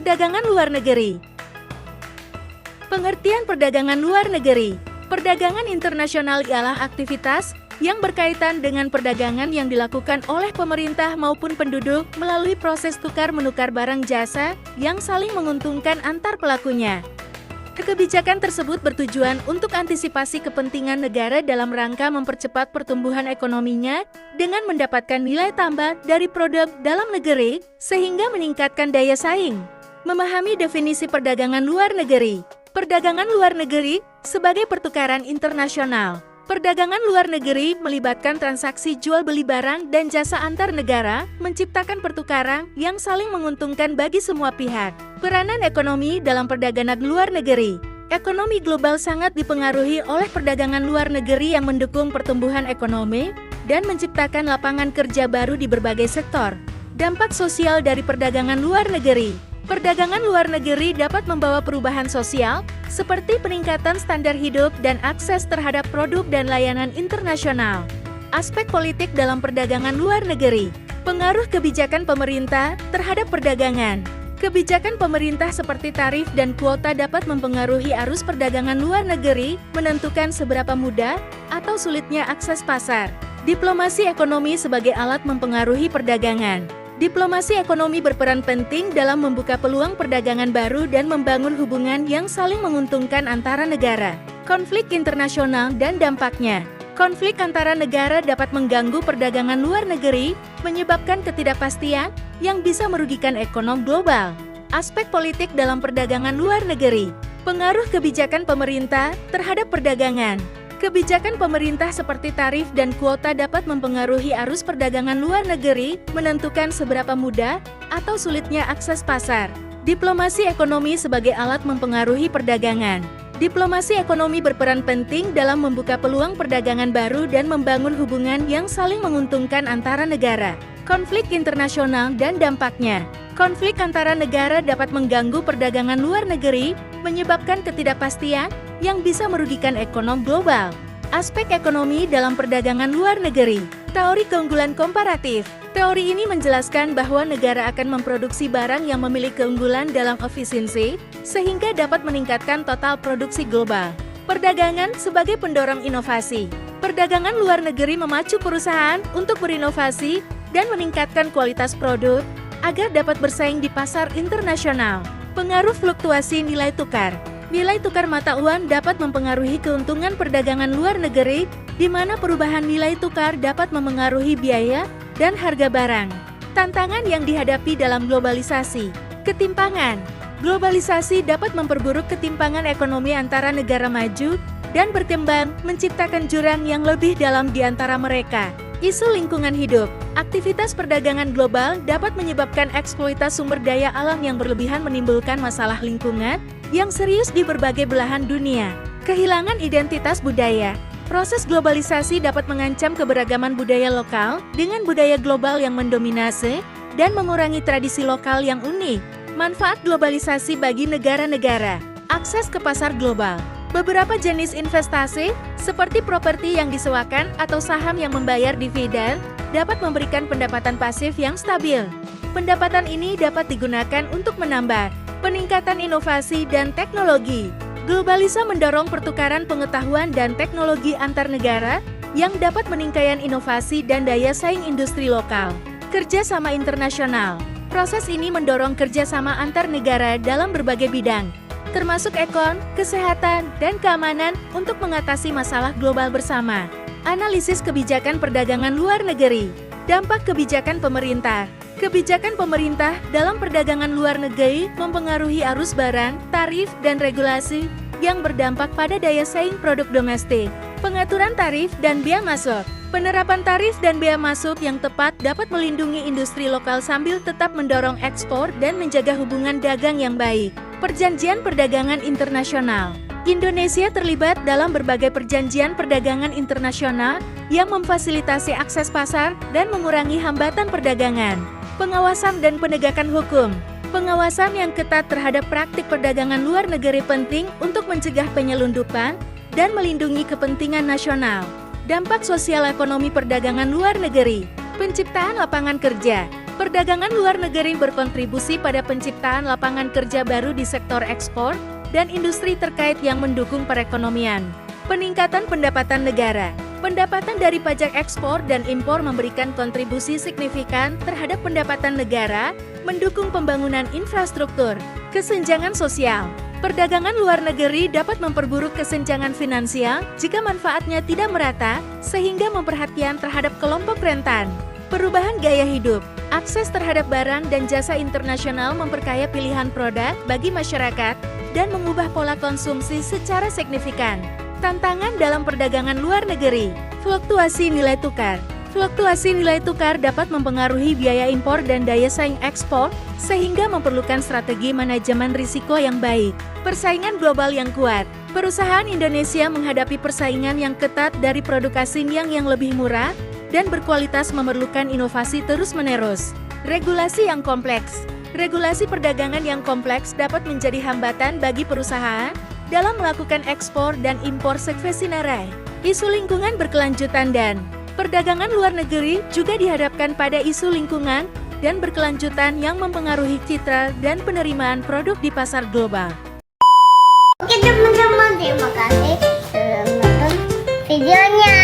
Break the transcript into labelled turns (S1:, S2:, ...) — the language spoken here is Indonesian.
S1: Perdagangan luar negeri. Pengertian perdagangan luar negeri. Perdagangan internasional ialah aktivitas yang berkaitan dengan perdagangan yang dilakukan oleh pemerintah maupun penduduk melalui proses tukar-menukar barang jasa yang saling menguntungkan antar pelakunya. Kebijakan tersebut bertujuan untuk antisipasi kepentingan negara dalam rangka mempercepat pertumbuhan ekonominya dengan mendapatkan nilai tambah dari produk dalam negeri sehingga meningkatkan daya saing. Memahami definisi perdagangan luar negeri. Perdagangan luar negeri sebagai pertukaran internasional. Perdagangan luar negeri melibatkan transaksi jual beli barang dan jasa antar negara, menciptakan pertukaran yang saling menguntungkan bagi semua pihak. Peranan ekonomi dalam perdagangan luar negeri. Ekonomi global sangat dipengaruhi oleh perdagangan luar negeri yang mendukung pertumbuhan ekonomi dan menciptakan lapangan kerja baru di berbagai sektor. Dampak sosial dari perdagangan luar negeri. Perdagangan luar negeri dapat membawa perubahan sosial, seperti peningkatan standar hidup dan akses terhadap produk dan layanan internasional. Aspek politik dalam perdagangan luar negeri. Pengaruh kebijakan pemerintah terhadap perdagangan. Kebijakan pemerintah seperti tarif dan kuota dapat mempengaruhi arus perdagangan luar negeri, menentukan seberapa mudah atau sulitnya akses pasar. Diplomasi ekonomi sebagai alat mempengaruhi perdagangan. Diplomasi ekonomi berperan penting dalam membuka peluang perdagangan baru dan membangun hubungan yang saling menguntungkan antara negara. Konflik internasional dan dampaknya. Konflik antara negara dapat mengganggu perdagangan luar negeri, menyebabkan ketidakpastian yang bisa merugikan ekonomi global. Aspek politik dalam perdagangan luar negeri. Pengaruh kebijakan pemerintah terhadap perdagangan. Kebijakan pemerintah seperti tarif dan kuota dapat mempengaruhi arus perdagangan luar negeri, menentukan seberapa mudah atau sulitnya akses pasar. Diplomasi ekonomi sebagai alat mempengaruhi perdagangan. Diplomasi ekonomi berperan penting dalam membuka peluang perdagangan baru dan membangun hubungan yang saling menguntungkan antara negara. Konflik internasional dan dampaknya. Konflik antara negara dapat mengganggu perdagangan luar negeri, menyebabkan ketidakpastian yang bisa merugikan ekonomi global. Aspek ekonomi dalam perdagangan luar negeri. Teori keunggulan komparatif. Teori ini menjelaskan bahwa negara akan memproduksi barang yang memiliki keunggulan dalam efisiensi, sehingga dapat meningkatkan total produksi global. Perdagangan sebagai pendorong inovasi. Perdagangan luar negeri memacu perusahaan untuk berinovasi dan meningkatkan kualitas produk agar dapat bersaing di pasar internasional. Pengaruh fluktuasi nilai tukar. Nilai tukar mata uang dapat mempengaruhi keuntungan perdagangan luar negeri, di mana perubahan nilai tukar dapat memengaruhi biaya dan harga barang. Tantangan yang dihadapi dalam globalisasi. Ketimpangan. Globalisasi dapat memperburuk ketimpangan ekonomi antara negara maju dan berkembang, menciptakan jurang yang lebih dalam di antara mereka. Isu lingkungan hidup. Aktivitas perdagangan global dapat menyebabkan eksploitasi sumber daya alam yang berlebihan, menimbulkan masalah lingkungan yang serius di berbagai belahan dunia. Kehilangan identitas budaya. Proses globalisasi dapat mengancam keberagaman budaya lokal dengan budaya global yang mendominasi dan mengurangi tradisi lokal yang unik. Manfaat globalisasi bagi negara-negara. Akses ke pasar global. Beberapa jenis investasi, seperti properti yang disewakan atau saham yang membayar dividen, dapat memberikan pendapatan pasif yang stabil. Pendapatan ini dapat digunakan untuk menambah peningkatan inovasi dan teknologi. Globalisasi mendorong pertukaran pengetahuan dan teknologi antar negara yang dapat meningkatkan inovasi dan daya saing industri lokal. Kerjasama internasional. Proses ini mendorong kerjasama antar negara dalam berbagai bidang, termasuk kesehatan, dan keamanan untuk mengatasi masalah global bersama. Analisis kebijakan perdagangan luar negeri. Dampak kebijakan pemerintah. Kebijakan pemerintah dalam perdagangan luar negeri mempengaruhi arus barang, tarif, dan regulasi yang berdampak pada daya saing produk domestik. Pengaturan tarif dan bea masuk. Penerapan tarif dan bea masuk yang tepat dapat melindungi industri lokal sambil tetap mendorong ekspor dan menjaga hubungan dagang yang baik. Perjanjian perdagangan internasional. Indonesia terlibat dalam berbagai perjanjian perdagangan internasional yang memfasilitasi akses pasar dan mengurangi hambatan perdagangan. Pengawasan dan penegakan hukum. Pengawasan yang ketat terhadap praktik perdagangan luar negeri penting untuk mencegah penyelundupan dan melindungi kepentingan nasional. Dampak sosial ekonomi perdagangan luar negeri. Penciptaan lapangan kerja. Perdagangan luar negeri berkontribusi pada penciptaan lapangan kerja baru di sektor ekspor dan industri terkait yang mendukung perekonomian. Peningkatan pendapatan negara. Pendapatan dari pajak ekspor dan impor memberikan kontribusi signifikan terhadap pendapatan negara, mendukung pembangunan infrastruktur. Kesenjangan sosial. Perdagangan luar negeri dapat memperburuk kesenjangan finansial jika manfaatnya tidak merata, sehingga memperhatikan terhadap kelompok rentan. Perubahan gaya hidup. Akses terhadap barang dan jasa internasional memperkaya pilihan produk bagi masyarakat dan mengubah pola konsumsi secara signifikan. Tantangan dalam perdagangan luar negeri. Fluktuasi nilai tukar. Fluktuasi nilai tukar dapat mempengaruhi biaya impor dan daya saing ekspor, sehingga memerlukan strategi manajemen risiko yang baik. Persaingan global yang kuat. Perusahaan Indonesia menghadapi persaingan yang ketat dari produk asing yang lebih murah dan berkualitas, memerlukan inovasi terus-menerus. Regulasi yang kompleks. Regulasi perdagangan yang kompleks dapat menjadi hambatan bagi perusahaan dalam melakukan ekspor dan impor sekvesinerai. Isu lingkungan berkelanjutan dan perdagangan luar negeri juga dihadapkan pada isu lingkungan dan berkelanjutan yang mempengaruhi citra dan penerimaan produk di pasar global.
S2: Oke teman-teman, terima kasih sudah menonton videonya.